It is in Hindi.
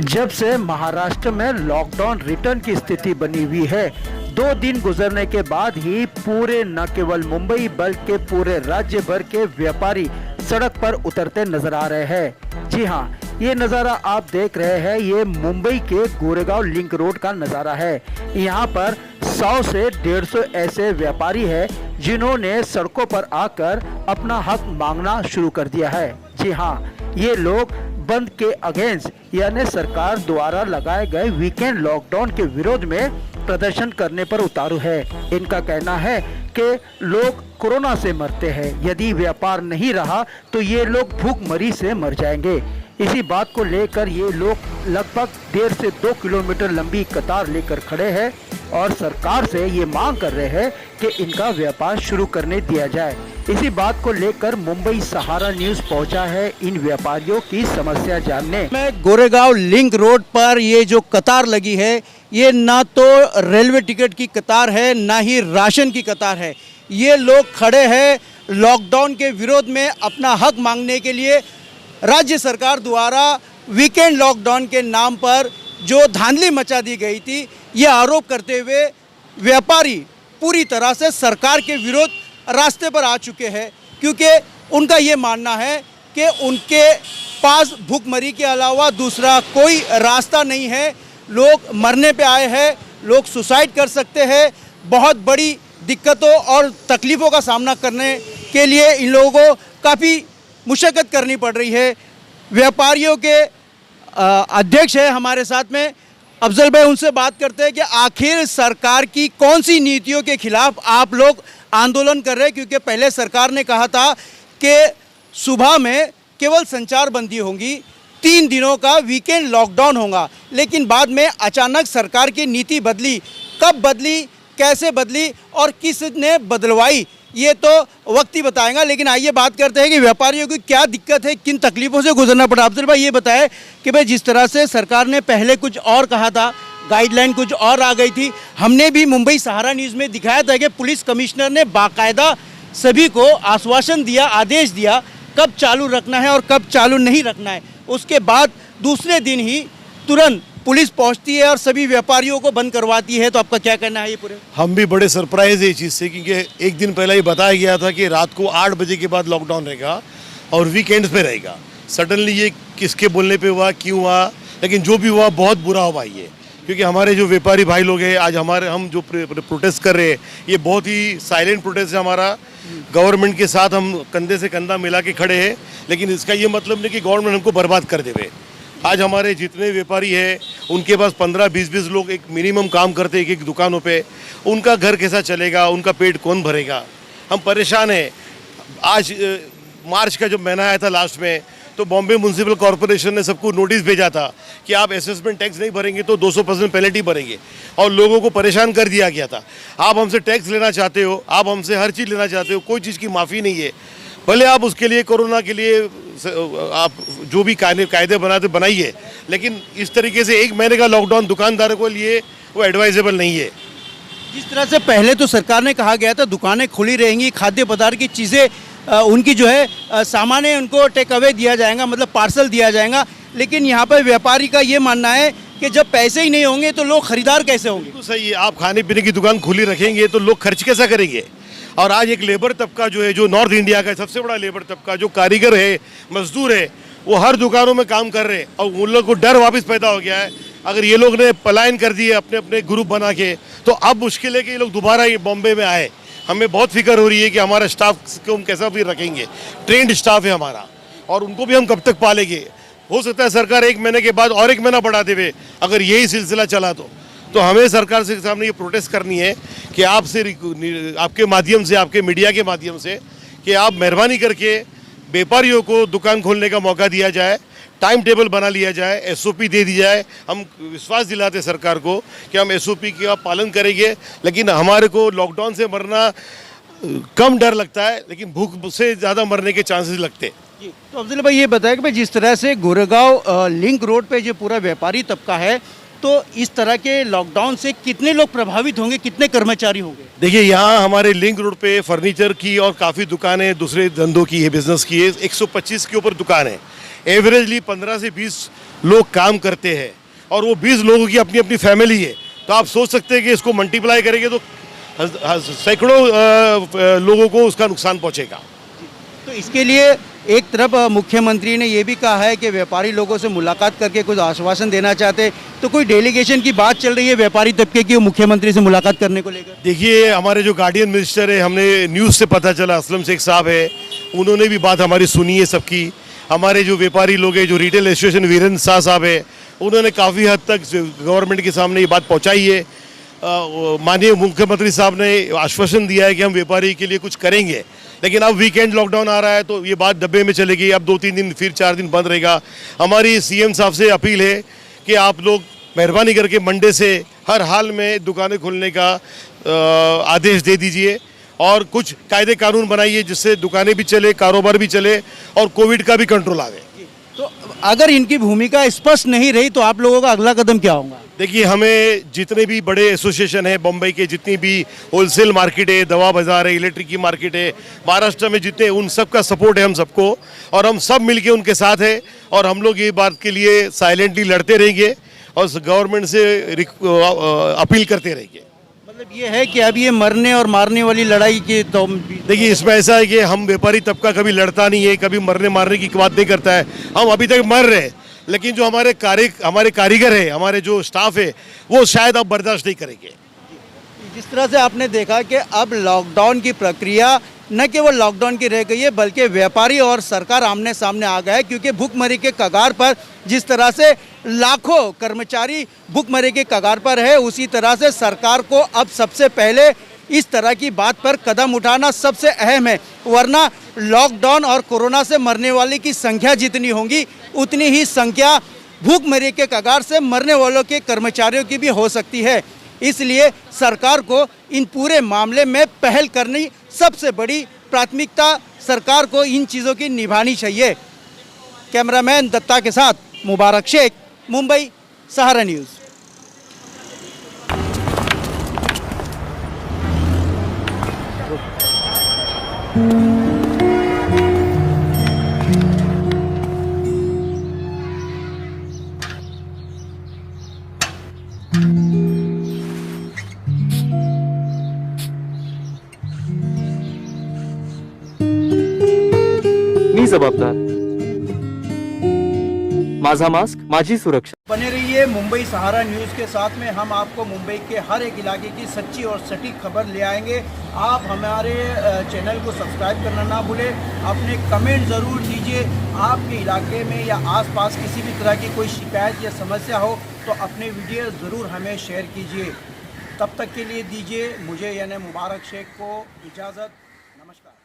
जब से महाराष्ट्र में लॉकडाउन रिटर्न की स्थिति बनी हुई है, 2 दिन गुजरने के बाद ही पूरे न केवल मुंबई बल्कि पूरे राज्य भर के व्यापारी सड़क पर उतरते नजर आ रहे हैं। जी हाँ, ये नज़ारा आप देख रहे हैं, ये मुंबई के गोरेगांव लिंक रोड का नज़ारा है। यहाँ पर 100 से 150 ऐसे व्यापारी हैं जिन्होंने सड़कों पर आकर अपना हक मांगना शुरू कर दिया है। जी हाँ, ये लोग बंद के अगेंस्ट यानी सरकार द्वारा लगाए गए वीकेंड लॉकडाउन के विरोध में प्रदर्शन करने पर उतारू है। इनका कहना है कि लोग कोरोना से मरते हैं, यदि व्यापार नहीं रहा तो ये लोग भूखमरी से मर जाएंगे। इसी बात को लेकर ये लोग लगभग 1.5 से 2 किलोमीटर लंबी कतार लेकर खड़े हैं और सरकार से ये मांग कर रहे हैं कि इनका व्यापार शुरू करने दिया जाए। इसी बात को लेकर मुंबई सहारा न्यूज पहुंचा है इन व्यापारियों की समस्या जानने। मैं गोरेगांव लिंक रोड पर ये जो कतार लगी है, ये ना तो रेलवे टिकट की कतार है ना ही राशन की कतार है। ये लोग खड़े हैं लॉकडाउन के विरोध में अपना हक मांगने के लिए। राज्य सरकार द्वारा वीकेंड लॉकडाउन के नाम पर जो धांधली मचा दी गई थी, ये आरोप करते हुए व्यापारी पूरी तरह से सरकार के विरोध रास्ते पर आ चुके हैं, क्योंकि उनका ये मानना है कि उनके पास भूखमरी के अलावा दूसरा कोई रास्ता नहीं है। लोग मरने पे आए हैं, लोग सुसाइड कर सकते हैं। बहुत बड़ी दिक्कतों और तकलीफ़ों का सामना करने के लिए इन लोगों को काफ़ी मुशक्क़त करनी पड़ रही है। व्यापारियों के अध्यक्ष है हमारे साथ में अफजल भाई, उनसे बात करते हैं कि आखिर सरकार की कौन सी नीतियों के खिलाफ आप लोग आंदोलन कर रहे हैं, क्योंकि पहले सरकार ने कहा था कि सुबह में केवल संचार बंदी होगी, 3 दिनों का वीकेंड लॉकडाउन होगा, लेकिन बाद में अचानक सरकार की नीति बदली। कब बदली, कैसे बदली और किसने बदलवाई, ये तो वक्त ही बताएगा। लेकिन आइए बात करते हैं कि व्यापारियों की क्या दिक्कत है, किन तकलीफ़ों से गुजरना पड़ा। अफजल भाई ये बताएं कि भाई जिस तरह से सरकार ने पहले कुछ और कहा था, गाइडलाइन कुछ और आ गई थी, हमने भी मुंबई सहारा न्यूज़ में दिखाया था कि पुलिस कमिश्नर ने बाकायदा सभी को आश्वासन दिया, आदेश दिया कब चालू रखना है और कब चालू नहीं रखना है। उसके बाद दूसरे दिन ही तुरंत पुलिस पहुंचती है और सभी व्यापारियों को बंद करवाती है। तो आपका क्या कहना है ये पूरे? हम भी बड़े सरप्राइज है इस चीज़ से, क्योंकि एक दिन पहले ही बताया गया था कि रात को 8 बजे के बाद लॉकडाउन रहेगा और वीकेंड्स पे रहेगा। सडनली ये किसके बोलने पे हुआ, क्यों हुआ, लेकिन जो भी हुआ बहुत बुरा हुआ ये, क्योंकि हमारे जो व्यापारी भाई लोग हैं आज हम जो प्रोटेस्ट कर रहे हैं, ये बहुत ही साइलेंट प्रोटेस्ट है हमारा। गवर्नमेंट के साथ हम कंधे से कंधा मिला के खड़े हैं, लेकिन इसका ये मतलब नहीं कि गवर्नमेंट हमको बर्बाद कर देवे। आज हमारे जितने व्यापारी हैं उनके पास 15-20 लोग एक मिनिमम काम करते हैं एक दुकानों पे, उनका घर कैसा चलेगा, उनका पेट कौन भरेगा, हम परेशान हैं। आज मार्च का जब महीना आया था लास्ट में, तो बॉम्बे म्यूनसिपल कॉरपोरेशन ने सबको नोटिस भेजा था कि आप असेसमेंट टैक्स नहीं भरेंगे तो 200% पेनल्टी भरेंगे, और लोगों को परेशान कर दिया गया था। आप हमसे टैक्स लेना चाहते हो, आप हमसे हर चीज़ लेना चाहते हो, कोई चीज़ की माफ़ी नहीं है। भले आप उसके लिए कोरोना के लिए आप जो भी कायदे बनाते बनाइए, लेकिन इस तरीके से 1 महीने का लॉकडाउन दुकानदारों के लिए वो एडवाइजेबल नहीं है। जिस तरह से पहले तो सरकार ने कहा गया था दुकानें खुली रहेंगी, खाद्य पदार्थ की चीज़ें उनकी जो है सामान है उनको टेक अवे दिया जाएगा, मतलब पार्सल दिया जाएगा, लेकिन यहाँ पर व्यापारी का ये मानना है कि जब पैसे ही नहीं होंगे तो लोग खरीदार कैसे होंगे। तो सही है, आप खाने पीने की दुकान खुली रखेंगे तो लोग खर्च कैसा करेंगे। और आज एक लेबर तबका जो है, जो नॉर्थ इंडिया का सबसे बड़ा लेबर तबका, जो कारीगर है, मजदूर है, वो हर दुकानों में काम कर रहे हैं, और उन लोग को डर वापस पैदा हो गया है। अगर ये लोग ने पलायन कर दिए अपने अपने ग्रुप बना के, तो अब मुश्किल है कि ये लोग दोबारा ये बॉम्बे में आए। हमें बहुत फिक्र हो रही है कि हमारा स्टाफ को हम कैसा भी रखेंगे, ट्रेंड स्टाफ है हमारा, और उनको भी हम कब तक पालेंगे। हो सकता है सरकार 1 महीने के बाद और 1 महीना बढ़ा देवे, अगर यही सिलसिला चला तो हमें सरकार से सामने ये प्रोटेस्ट करनी है कि आपके माध्यम से, आपके मीडिया के माध्यम से, कि आप मेहरबानी करके व्यापारियों को दुकान खोलने का मौका दिया जाए, टाइम टेबल बना लिया जाए, SOP दे दी जाए। हम विश्वास दिलाते सरकार को कि हम SOP का पालन करेंगे, लेकिन हमारे को लॉकडाउन से मरना कम डर लगता है, लेकिन भूख से ज़्यादा मरने के चांसेस लगते हैं। तो अफजल भाई ये बताया कि भाई जिस तरह से गोरेगांव लिंक रोड पे जो पूरा व्यापारी तबका है, तो इस तरह के लॉकडाउन से कितने लोग प्रभावित होंगे, कितने कर्मचारी होंगे? देखिए, यहाँ हमारे लिंक रोड पे फर्नीचर की और काफ़ी दुकानें दूसरे धंधों की है, बिजनेस की है, 125 के ऊपर दुकान है। एवरेजली 15 से 20 लोग काम करते हैं और वो 20 लोगों की अपनी अपनी फैमिली है, तो आप सोच सकते हैं कि इसको मल्टीप्लाई करेंगे तो सैकड़ों लोगों को उसका नुकसान पहुंचेगा। तो इसके लिए एक तरफ मुख्यमंत्री ने ये भी कहा है कि व्यापारी लोगों से मुलाकात करके कुछ आश्वासन देना चाहते हैं, तो कोई डेलीगेशन की बात चल रही है व्यापारी तबके की मुख्यमंत्री से मुलाकात करने को लेकर? देखिए, हमारे जो गार्डियन मिनिस्टर है, हमने न्यूज़ से पता चला असलम शेख साहब है, उन्होंने भी बात हमारी सुनी है सबकी। हमारे जो व्यापारी लोग हैं, जो रिटेल एसोसिएशन वीरेंद्र शाह साहब है, उन्होंने काफ़ी हद तक गवर्नमेंट के सामने ये बात पहुँचाई है। माननीय मुख्यमंत्री साहब ने आश्वासन दिया है कि हम व्यापारी के लिए कुछ करेंगे, लेकिन अब वीकेंड लॉकडाउन आ रहा है तो ये बात डब्बे में चलेगी। अब 2-3 दिन फिर 4 दिन बंद रहेगा। हमारी सीएम साहब से अपील है कि आप लोग मेहरबानी करके मंडे से हर हाल में दुकानें खोलने का आदेश दे दीजिए और कुछ कायदे कानून बनाइए जिससे दुकानें भी चले, कारोबार भी चले और कोविड का भी कंट्रोल आवे। तो अगर इनकी भूमिका स्पष्ट नहीं रही तो आप लोगों का अगला कदम क्या होगा? देखिए, हमें जितने भी बड़े एसोसिएशन है बम्बई के, जितनी भी होलसेल मार्केट है, दवा बाजार है, इलेक्ट्रिक की मार्केट है, महाराष्ट्र में जितने, उन सब का सपोर्ट है हम सबको और हम सब मिलके उनके साथ हैं और हम लोग ये बात के लिए साइलेंटली लड़ते रहेंगे और गवर्नमेंट से अपील करते रहेंगे। मतलब ये है कि अब ये मरने और मारने वाली लड़ाई की तो देखिए, इसमें ऐसा है कि हम व्यापारी तबका कभी लड़ता नहीं है, कभी मरने मारने की बात नहीं करता है। हम अभी तक मर रहे हैं, लेकिन जो हमारे कारीगर है, हमारे जो स्टाफ है, वो शायद अब बर्दाश्त नहीं करेंगे। जिस तरह से आपने देखा कि अब लॉकडाउन की प्रक्रिया न केवल लॉकडाउन की रह गई है बल्कि व्यापारी और सरकार आमने सामने आ गए हैं, क्योंकि भूखमरी के कगार पर जिस तरह से लाखों कर्मचारी भूखमरी के कगार पर है, उसी तरह से सरकार को अब सबसे पहले इस तरह की बात पर कदम उठाना सबसे अहम है, वरना लॉकडाउन और कोरोना से मरने वाले की संख्या जितनी होगी उतनी ही संख्या भूखमरी के कगार से मरने वालों के कर्मचारियों की भी हो सकती है। इसलिए सरकार को इन पूरे मामले में पहल करनी सबसे बड़ी प्राथमिकता सरकार को इन चीज़ों की निभानी चाहिए। कैमरामैन दत्ता के साथ मुबारक शेख, मुंबई, सहारा न्यूज़। मी जबाबदार, माझा मास्क माझी सुरक्षा। बने रहिए मुंबई सहारा न्यूज़ के साथ में, हम आपको मुंबई के हर एक इलाके की सच्ची और सटीक खबर ले आएंगे। आप हमारे चैनल को सब्सक्राइब करना ना भूलें, अपने कमेंट ज़रूर दीजिए। आपके इलाके में या आसपास किसी भी तरह की कोई शिकायत या समस्या हो तो अपने वीडियो ज़रूर हमें शेयर कीजिए। तब तक के लिए दीजिए मुझे यानी मुबारक शेख को इजाज़त। नमस्कार।